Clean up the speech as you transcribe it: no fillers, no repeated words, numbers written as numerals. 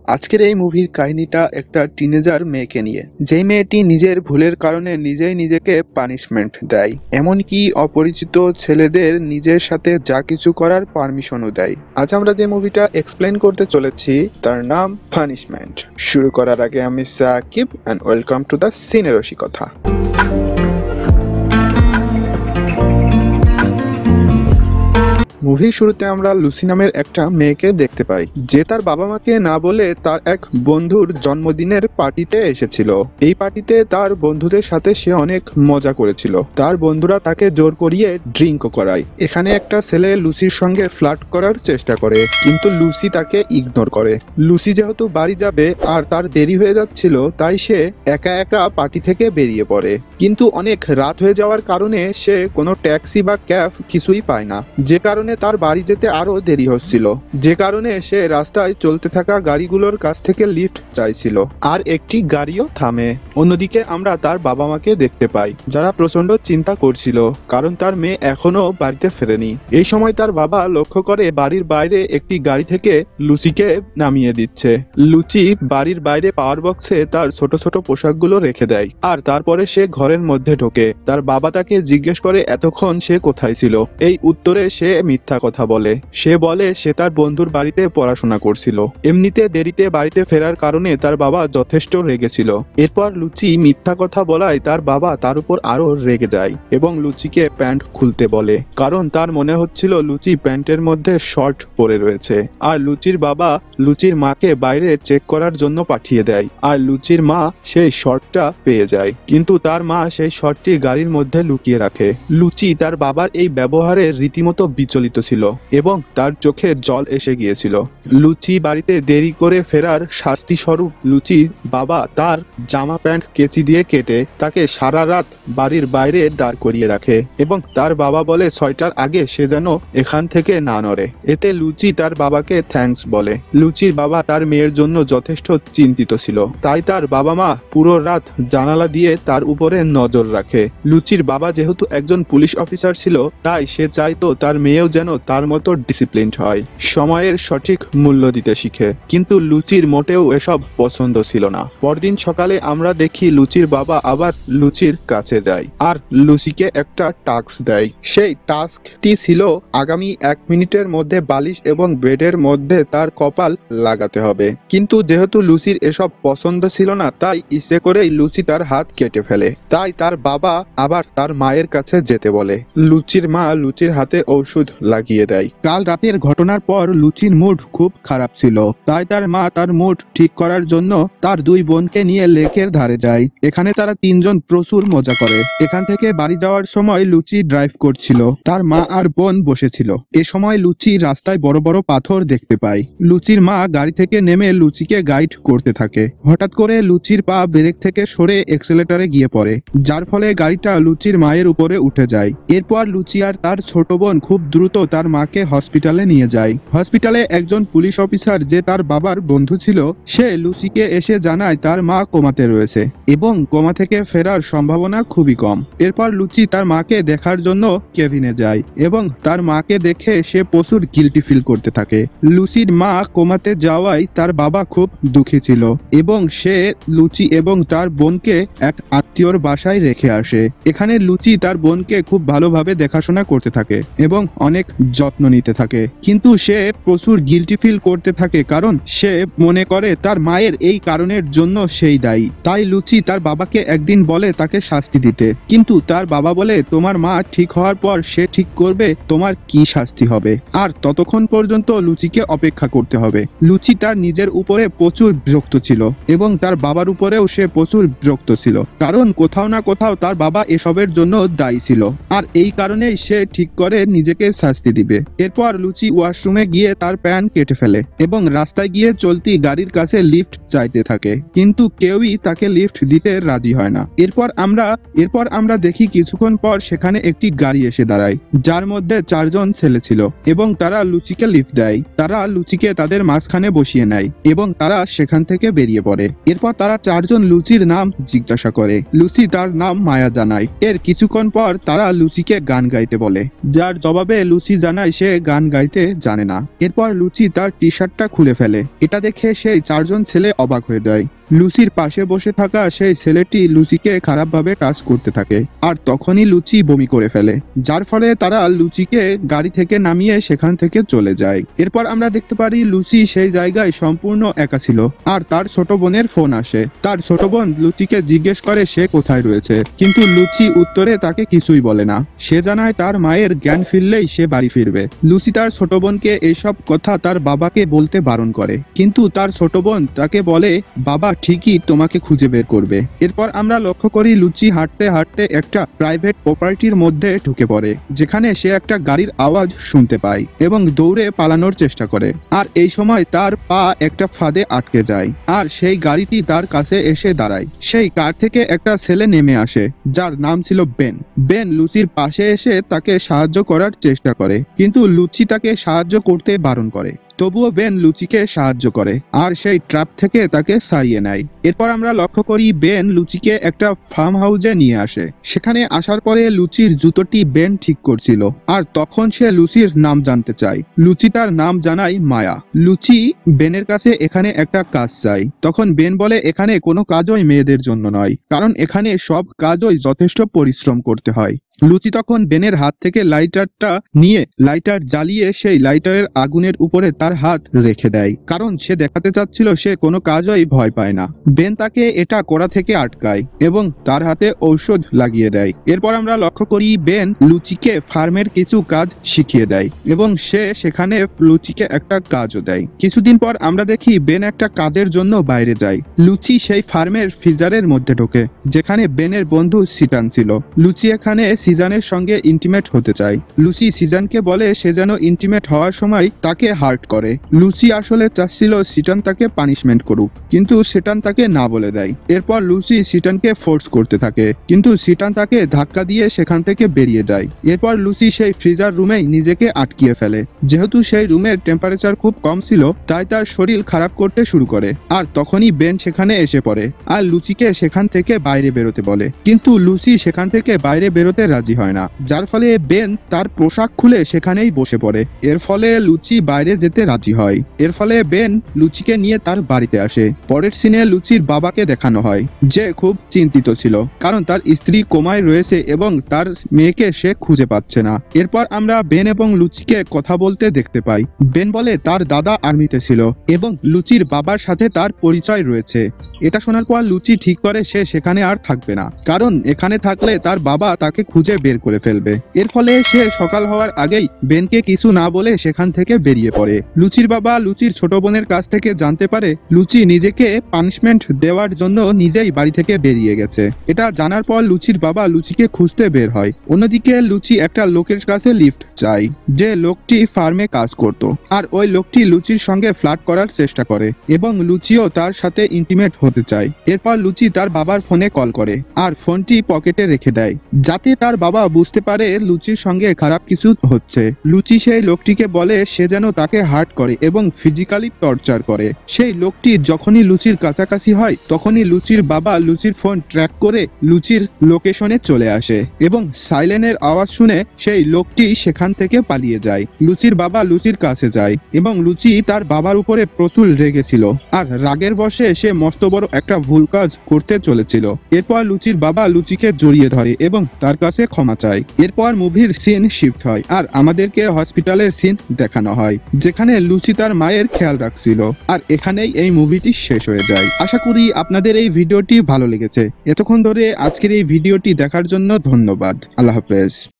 আজকের এই মুভির কাহিনীটা একটা টিনেজার মেয়েকে নিয়ে, যেই মেয়েটি নিজের ভুলের কারণে নিজেই নিজেকে পানিশমেন্ট দেয়, এমনকি অপরিচিত ছেলেদের নিজের সাথে যা কিছু করার পারমিশনও দেয়। আজ আমরা যে মুভিটা এক্সপ্লেন করতে চলেছি তার নাম পানিশমেন্ট। শুরু করার আগে আমি Shakib and welcome to the Cine Rosikotha. মুভির শুরুতে আমরা লুসি নামের একটা মেয়েকে দেখতে পাই, যে তার বাবা মাকে না বলে তার এক বন্ধুর জন্মদিনের পার্টিতে এসেছিল। এই পার্টিতে তার বন্ধুদের সাথে সে অনেক মজা করেছিল। তার বন্ধুরা তাকে জোর করিয়ে ড্রিঙ্কও করায়। এখানে একটা ছেলে লুসির সঙ্গে ফ্লার্ট করার চেষ্টা করে, কিন্তু লুসি তাকে ইগনোর করে। লুসি যেহেতু বাড়ি যাবে আর তার দেরি হয়ে যাচ্ছিল, তাই সে একা একা পার্টি থেকে বেরিয়ে পড়ে। কিন্তু অনেক রাত হয়ে যাওয়ার কারণে সে কোনো ট্যাক্সি বা ক্যাব কিছুই পায় না, যে কারণে তার বাড়ি যেতে আরো দেরি হচ্ছিল। যে কারণে সে রাস্তায় চলতে থাকা গাড়িগুলোর কাছ থেকে লিফট চাইছিল, আর একটি গাড়িও থামে। অন্যদিকে আমরা তার বাবা মাকে দেখতে পাই, যারা প্রচন্ড চিন্তা করছিল, কারণ তার মেয়ে এখনো বাড়িতে ফেরেনি। এই সময় তার বাবা লক্ষ্য করে বাড়ির বাইরে একটি গাড়ি থেকে লুচিকে নামিয়ে দিচ্ছে। লুচি বাড়ির বাইরে পাওয়ার বক্সে তার ছোট ছোট পোশাকগুলো রেখে দেয়, আর তারপরে সে ঘরের মধ্যে ঢোকে। তার বাবা তাকে জিজ্ঞেস করে এতক্ষণ সে কোথায় ছিল। এই উত্তরে সে মিথ্যা কথা বলে। সে বলে সে তার বন্ধুর বাড়িতে পড়াশোনা করছিল। এমনিতে দেরিতে বাড়িতে ফেরার কারণে তার বাবা যথেষ্ট রেগেছিল। এরপর লুচি মিথ্যা কথা বলায় তার বাবা তার উপর আরো রেগে যায় এবং লুচিকে প্যান্ট খুলতে বলে, কারণ তার মনে হচ্ছিল লুচি প্যান্টের মধ্যে শর্ট পরে রয়েছে। আর লুচির বাবা লুচির মাকে বাইরে চেক করার জন্য পাঠিয়ে দেয়, আর লুচির মা সেই শর্টটা পেয়ে যায়, কিন্তু তার মা সেই শর্টটি গাড়ির মধ্যে লুকিয়ে রাখে। লুচি তার বাবার এই ব্যবহারে রীতিমতো বিচলিত ছিল এবং তার চোখে জল এসে গিয়েছিল। লুচি বাড়িতে দেরি করে ফেরার শাস্তি স্বরূপ লুচি বাবা তার জামা প্যান্ট কেচি দিয়ে কেটে তাকে সারা রাত বাড়ির বাইরে দাঁড় করিয়ে রাখে এবং তার বাবা বলে 6টার আগে সে যেন এখান থেকে না নড়ে। এতে লুচি তার বাবাকে থ্যাঙ্কস বলে। লুচির বাবা তার মেয়ের জন্য যথেষ্ট চিন্তিত ছিল, তাই তার বাবা মা পুরো রাত জানালা দিয়ে তার উপরে নজর রাখে। লুচির বাবা যেহেতু একজন পুলিশ অফিসার ছিল, তাই সে চাইতো তার মেয়েও যেন তার মতো ডিসিপ্লিনড হয়, সময়ের সঠিক মূল্য দিতে শিখে। কিন্তু লুচির মোটেও এসব পছন্দ ছিল না। পরদিন সকালে আমরা দেখি লুচির বাবা আবার লুচির কাছে যায় আর লুচিকে একটা টাস্ক দেয়। সেই টাস্কটি ছিল আগামী 1 মিনিটের মধ্যে বালিশ এবং বেডের মধ্যে তার কপাল লাগাতে হবে। কিন্তু যেহেতু লুচির এসব পছন্দ ছিল না, তাই ইচ্ছে করেই লুচি তার হাত কেটে ফেলে। তাই তার বাবা আবার তার মায়ের কাছে যেতে বলে। লুচির মা লুচির হাতে ঔষধ লাগিয়ে দেয়। কাল রাতের ঘটনার পর লুচির মুড খুব খারাপ ছিল, তাই তার মা তার মুড ঠিক করার জন্য তার 2 বোনকে নিয়ে লেকের ধারে যায়। এখানে তারা 3 জন প্রচুর মজা করে। এখান থেকে বাড়ি যাওয়ার সময় লুচি ড্রাইভ করছিল, তার মা আর বোন বসেছিল। এ সময় লুচি রাস্তায় বড় বড় পাথর দেখতে পায়। লুচির মা গাড়ি থেকে নেমে লুচিকে গাইড করতে থাকে। হঠাৎ করে লুচির পা ব্রেক থেকে সরে এক্সেলেটরে গিয়ে পড়ে, যার ফলে গাড়িটা লুচির মায়ের উপরে উঠে যায়। এরপর লুচি আর তার ছোট বোন খুব দ্রুত তার মাকে হসপিটালে নিয়ে যায়। হসপিটালে একজন পুলিশ অফিসার, যে তার বাবার বন্ধু ছিল, সে লুচিকে এসে জানায় তার মা কোমাতে রয়েছে এবং কোমা থেকে ফেরার সম্ভাবনা খুবই কম। এরপর লুচি তার মাকে দেখার জন্য কেবিনে যায় এবং তার মাকে দেখে সে প্রচুর গিল্টি ফিল করতে থাকে। লুচির মা কোমাতে যাওয়ায় তার বাবা খুব দুঃখী ছিল এবং সে লুচি এবং তার বোনকে এক আত্মীয়র বাসায় রেখে আসে। এখানে লুচি তার বোনকে খুব ভালোভাবে দেখাশোনা করতে থাকে এবং অনেক যত্ন নিতে থাকে, কিন্তু সে প্রচুর গিল্টি ফিল করতে থাকে, কারণ সে মনে করে তার মায়ের এই কারণের জন্য সেই দায়ী। তাই লুচি তার বাবাকে একদিন বলে তাকে শাস্তি দিতে, কিন্তু তার বাবা বলে তোমার মা ঠিক হওয়ার পর সে ঠিক করবে তোমার কি শাস্তি হবে, আর ততক্ষণ পর্যন্ত লুচিকে অপেক্ষা করতে হবে। লুচি তার নিজের উপরে প্রচুর বিরক্ত ছিল এবং তার বাবার উপরেও সে প্রচুর বিরক্ত ছিল, কারণ কোথাও না কোথাও তার বাবা এসবের জন্য দায়ী ছিল, আর এই কারণেই সে ঠিক করে নিজেকে শাস্তি দিবে। এরপর লুচি ওয়াশরুমে গিয়ে তার প্যান্ট কেটে ফেলে এবং রাস্তায় গিয়ে চলতি গাড়ির কাছে লিফট চাইতে থাকে, কিন্তু কেউই তাকে লিফট দিতে রাজি হয় না। এরপর আমরা দেখি কিছুক্ষণ পর সেখানে একটি গাড়ি এসে দাঁড়ায়, যার মধ্যে 4 জন ছেলে ছিল এবং তারা লুচিকে লিফট দেয়। তারা লুচিকে তাদের মাঝখানে বসিয়ে নেয় এবং তারা সেখান থেকে বেরিয়ে পড়ে। এরপর তারা 4 জন লুচির নাম জিজ্ঞাসা করে। লুচি তার নাম মায়া জানায়। এর কিছুক্ষণ পর তারা লুচিকে গান গাইতে বলে, যার জবাবে লুচি জানায় সে গান গাইতে জানে না। এরপর লুচি তার টি শার্টটা খুলে ফেলে। এটা দেখে সেই চারজন ছেলে অবাক হয়ে যায়। লুচির পাশে বসে থাকা সেই ছেলেটি লুচিকে খারাপভাবে টাচ করতে থাকে, আর তখনই লুচি বমি করে ফেলে, যার ফলে তারা লুচিকে গাড়ি থেকে নামিয়ে সেখান থেকে চলে যায়। এরপর আমরা দেখতে পারি লুচি সেই জায়গায় সম্পূর্ণ একা ছিল, আর তার ছোট বোনের ফোন আসে। তার ছোট বোন লুচিকে জিজ্ঞেস করে সে কোথায় রয়েছে, কিন্তু লুচি উত্তরে তাকে কিছুই বলে না। সে জানায় তার মায়ের জ্ঞান ফিরলেই সে বাড়ি ফিরবে। লুচি তার ছোট বোনকে এইসব কথা তার বাবাকে বলতে বারণ করে, কিন্তু তার ছোট বোন তাকে বলে বাবা ঠিকই তোমাকে খুঁজে বের করবে। এরপর আমরা লক্ষ্য করি লুচি হাঁটতে হাঁটতে একটা প্রাইভেট প্রপার্টির মধ্যে ঢুকে পড়ে, যেখানে সে একটা গাড়ির আওয়াজ শুনতে পায় এবং দৌড়ে পালানোর চেষ্টা করে। আর এই সময় তার পা একটা ফাঁদে আটকে যায়, আর সেই গাড়িটি তার কাছে এসে দাঁড়ায়। সেই কার থেকে একটা ছেলে নেমে আসে, যার নাম ছিল বেন। বেন লুচির পাশে এসে তাকে সাহায্য করার চেষ্টা করে, কিন্তু লুচি তাকে সাহায্য করতে বারণ করে। তবুও বেন লুচিকে সাহায্য করে আর সেই ট্র্যাপ থেকে তাকে সারিয়ে নেয়। এরপর আমরা লক্ষ্য করি বেন লুচিকে একটা ফার্ম হাউসে নিয়ে আসে। সেখানে আসার পরে লুচির জুতোটি বেন ঠিক করছিল, আর তখন সে লুচির নাম জানতে চায়। লুচি তার নাম জানায় মায়া। লুচি বেনের কাছে এখানে একটা কাজ চায়। তখন বেন বলে এখানে কোনো কাজই মেয়েদের জন্য নয়, কারণ এখানে সব কাজই যথেষ্ট পরিশ্রম করতে হয়। লুচি তখন বেনের হাত থেকে লাইটারটা নিয়ে লাইটার জ্বালিয়ে সেই লাইটারের আগুনের উপরে তার হাত রেখে দেয়, কারণ সে দেখাতে চাচ্ছিল সে কোনো কাজই ভয় পায় না। বেন তাকে এটা করা থেকে আটকায় এবং তার হাতে ঔষধ লাগিয়ে দেয়। এরপর আমরা লক্ষ্য করি বেন লুচিকে ফার্মের কিছু কাজ শিখিয়ে দেয় এবং সে সেখানে লুচিকে একটা কাজও দেয়। কিছুদিন পর আমরা দেখি বেন একটা কাজের জন্য বাইরে যায়। লুচি সেই ফার্মের ফ্রিজারের মধ্যে ঢোকে, যেখানে বেনের বন্ধু সিটান ছিল। লুচি এখানে সিজানের সঙ্গে ইন্টিমেট হতে চায়। লুচি সিজানকে বলে সে যেন ইন্টিমেট হওয়ার সময় তাকে হার্ট করে। লুচি আসলে চাচ্ছিল সিটান তাকে পানিশমেন্ট করুক, কিন্তু সিটান তাকে না বলে দেয়। এরপর লুচি সিটানকে ফোর্স করতে থাকে, কিন্তু সিটান তাকে ধাক্কা দিয়ে সেখান থেকে বেরিয়ে যায়। এরপর লুচি সেই ফ্রিজার রুমেই নিজেকে আটকিয়ে ফেলে। যেহেতু সেই রুমের টেম্পারেচার খুব কম ছিল, তাই তার শরীর খারাপ করতে শুরু করে। আর তখনই বেন সেখানে এসে পড়ে আর লুচিকে সেখান থেকে বাইরে বেরোতে বলে, কিন্তু লুচি সেখান থেকে বাইরে বেরোতে রাজি হয় না, যার ফলে বেন তার পোশাক খুলে সেখানেই বসে পড়ে। এর ফলে লুচি বাইরে যেতে রাজি হয়। এর ফলে বেন লুচিকে নিয়ে তার বাড়িতে আসে। পরের সিনে লুচির বাবাকে দেখানো হয়, যে খুব চিন্তিত ছিল, কারণ তার স্ত্রী কোমায় রয়েছে এবং তার মেয়েকে সে খুঁজে পাচ্ছে না। এরপর আমরা বেন এবং লুচিকে কথা বলতে দেখতে পাই। বেন বলে তার দাদা আর্মিতে ছিল এবং লুচির বাবার সাথে তার পরিচয় রয়েছে। এটা শোনার পর লুচি ঠিক করে সে সেখানে আর থাকবে না, কারণ এখানে থাকলে তার বাবা তাকে খুঁজে বের করে ফেলবে। এর ফলে সে সকাল হওয়ার আগেই বেনকে কিছু না বলে সেখান থেকে বেরিয়ে পড়ে। লুচির বাবা লুচির ছোট বোনের কাছ থেকে জানতে পারে লুচি নিজেকে পানিশমেন্ট দেওয়ার জন্য নিজেই বাড়ি থেকে বেরিয়ে গেছে। এটা জানার পর লুচির বাবা লুচিকে খুঁজতে বের হয়। অন্যদিকে লুচি একটা লোকের কাছে লিফট চায়, যে লোকটি ফার্মে কাজ করত, আর ওই লোকটি লুচির সঙ্গে ফ্লার্ট করার চেষ্টা করে এবং লুচিও তার সাথে ইন্টিমেট হতে চায়। এরপর লুচি তার বাবার ফোনে কল করে আর ফোনটি পকেটে রেখে দেয়, যাতে তার বাবা বুঝতে পারে লুচির সঙ্গে খারাপ কিছু হচ্ছে। লুচি সেই লোকটিকে বলে সে যেন তাকে হার্ট করে এবং ফিজিক্যালি টর্চার করে। সেই লোকটি যখনই লুচির কাছাকাছি হয়, তখনই লুচির বাবা লুচির ফোন ট্র্যাক করে লুচির লোকেশনে চলে আসে এবং সাইলেনের আওয়াজ শুনে সেই লোকটি সেখান থেকে পালিয়ে যায়। লুচির বাবা লুচির কাছে যায় এবং লুচি তার বাবার উপরে প্রচুর রেগেছিল, আর রাগের বশে সে মস্ত বড় একটা ভুল কাজ করতে চলেছিল। এরপর লুচির বাবা লুচিকে জড়িয়ে ধরে এবং তার কাছে ক্ষমা চায়। এরপর মুভির সিন শিফট হয় আর আমাদেরকে হসপিটালের সিন দেখানো হয়, যেখানে লুচি তার মায়ের খেয়াল রাখছিল। আর এখানেই এই মুভিটি শেষ হয়ে যায়। আশা করি আপনাদের এই ভিডিওটি ভালো লেগেছে। এতক্ষণ ধরে আজকের এই ভিডিওটি দেখার জন্য ধন্যবাদ। আল্লাহ হাফেজ।